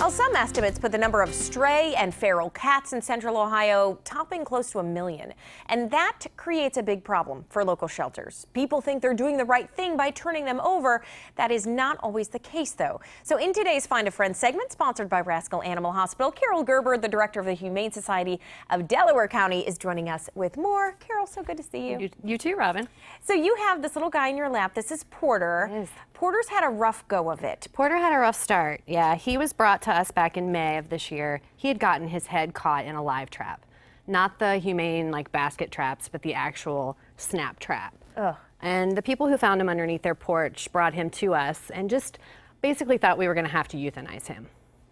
Well, some estimates put the number of stray and feral cats in central Ohio topping close to 1 million. And that creates a big problem for local shelters. People think they're doing the right thing by turning them over. That is not always the case, though. So in today's Find a Friend segment, sponsored by Rascal Animal Hospital, Carol Gerber, the director of the Humane Society of Delaware County, is joining us with more. Carol, so good to see you. You too, Robin. So you have this little guy in your lap. This is Porter. It is. Porter's had a rough go of it. Porter had a rough start. Yeah, he was brought to us back in May of this year. He had gotten his head caught in a live trap. Not the humane like basket traps, but the actual snap trap. Ugh. And the people who found him underneath their porch brought him to us and just basically thought we were going to have to euthanize him.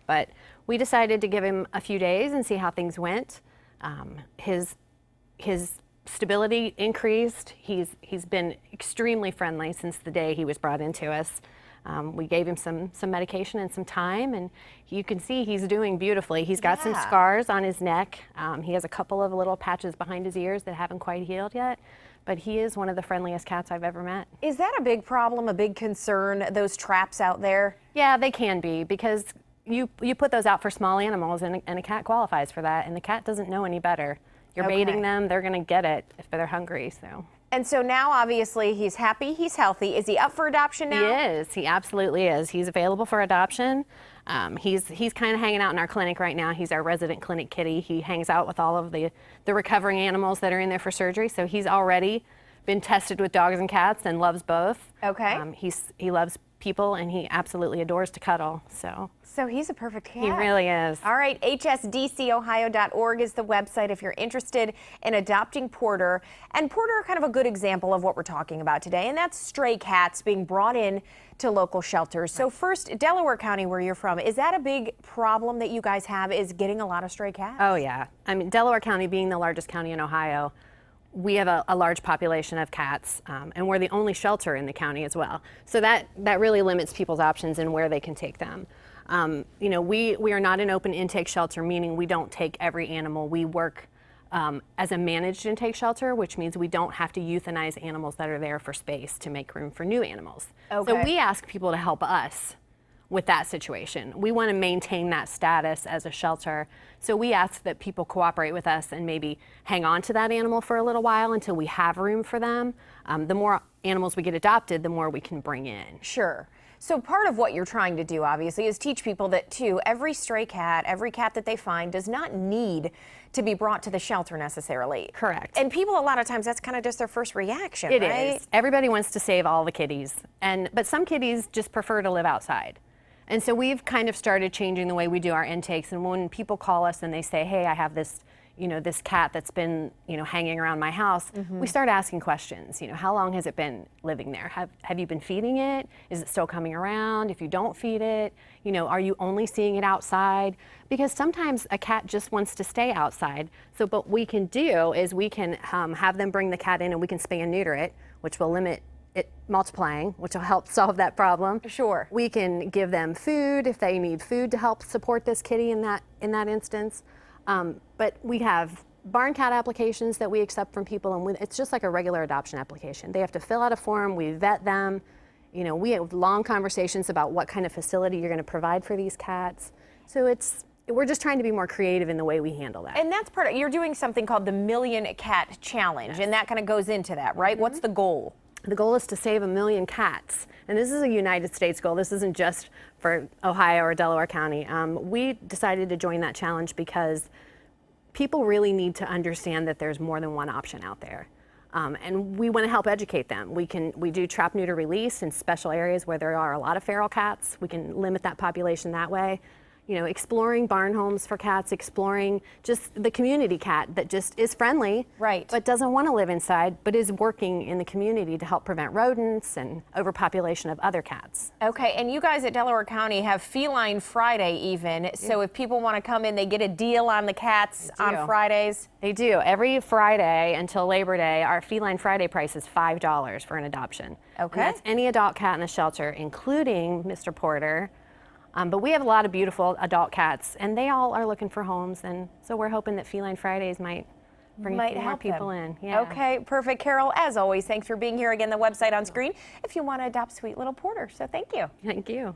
But we decided to give him a few days and see how things went. His stability increased. He's been extremely friendly since the day he was brought into us. We gave him some medication and some time, and you can see he's doing beautifully. He's got some scars on his neck. He has a couple of little patches behind his ears that haven't quite healed yet, but he is one of the friendliest cats I've ever met. Is that a big problem, a big concern, those traps out there? Yeah, they can be, because you put those out for small animals, and a cat qualifies for that, and the cat doesn't know any better. You're baiting them, they're going to get it if they're hungry. And so now, obviously, he's happy, he's healthy. Is he up for adoption now? He is. He absolutely is. He's available for adoption. He's kind of hanging out in our clinic right now. He's our resident clinic kitty. He hangs out with all of the recovering animals that are in there for surgery. So he's already been tested with dogs and cats and loves both. Okay. He loves people, and he absolutely adores to cuddle. So he's a perfect cat. He really is. All right, hsdcohio.org is the website if you're interested in adopting Porter. And Porter, kind of a good example of what we're talking about today, and that's stray cats being brought in to local shelters. So first, Delaware County, where you're from, is that a big problem that you guys have, is getting a lot of stray cats? Oh yeah. I mean, Delaware County being the largest county in Ohio, we have a large population of cats, and we're the only shelter in the county as well. So that really limits people's options and where they can take them. You know, we are not an open intake shelter, meaning we don't take every animal. We work as a managed intake shelter, which means we don't have to euthanize animals that are there for space to make room for new animals. Okay. So we ask people to help us with that situation. We want to maintain that status as a shelter. So we ask that people cooperate with us and maybe hang on to that animal for a little while until we have room for them. The more animals we get adopted, the more we can bring in. Sure. So part of what you're trying to do, obviously, is teach people that, too, every stray cat, every cat that they find does not need to be brought to the shelter necessarily. Correct. And people, a lot of times, that's kind of just their first reaction, It right? is. Everybody wants to save all the kitties, but some kitties just prefer to live outside. And so we've kind of started changing the way we do our intakes. And when people call us and they say, hey, I have this, this cat that's been, hanging around my house, we start asking questions. How long has it been living there? Have you been feeding it? Is it still coming around? If you don't feed it, are you only seeing it outside? Because sometimes a cat just wants to stay outside. So what we can do is we can have them bring the cat in, and we can spay and neuter it, which will limit it multiplying, which will help solve that problem. Sure. We can give them food if they need food to help support this kitty in that instance. But we have barn cat applications that we accept from people, and it's just like a regular adoption application. They have to fill out a form, we vet them. We have long conversations about what kind of facility you're going to provide for these cats. So we're just trying to be more creative in the way we handle that. And that's part of, you're doing something called the Million Cat Challenge, and that kind of goes into that, right? What's the goal? The goal is to save 1 million cats. And this is a United States goal. This isn't just for Ohio or Delaware County. We decided to join that challenge because people really need to understand that there's more than one option out there. And we want to help educate them. We do trap, neuter, release in special areas where there are a lot of feral cats. We can limit that population that way. Exploring barn homes for cats, exploring just the community cat that just is friendly, right, but doesn't want to live inside, but is working in the community to help prevent rodents and overpopulation of other cats. Okay, and you guys at Delaware County have Feline Friday even, so if people want to come in, they get a deal on the cats on Fridays? They do. Every Friday until Labor Day, our Feline Friday price is $5 for an adoption. Okay. And that's any adult cat in the shelter, including Mr. Porter. But we have a lot of beautiful adult cats, and they all are looking for homes, and so we're hoping that Feline Fridays might bring a few more people in. Yeah. Okay, perfect. Carol, as always, thanks for being here. Again, the website on screen if you want to adopt sweet little Porter. So thank you. Thank you.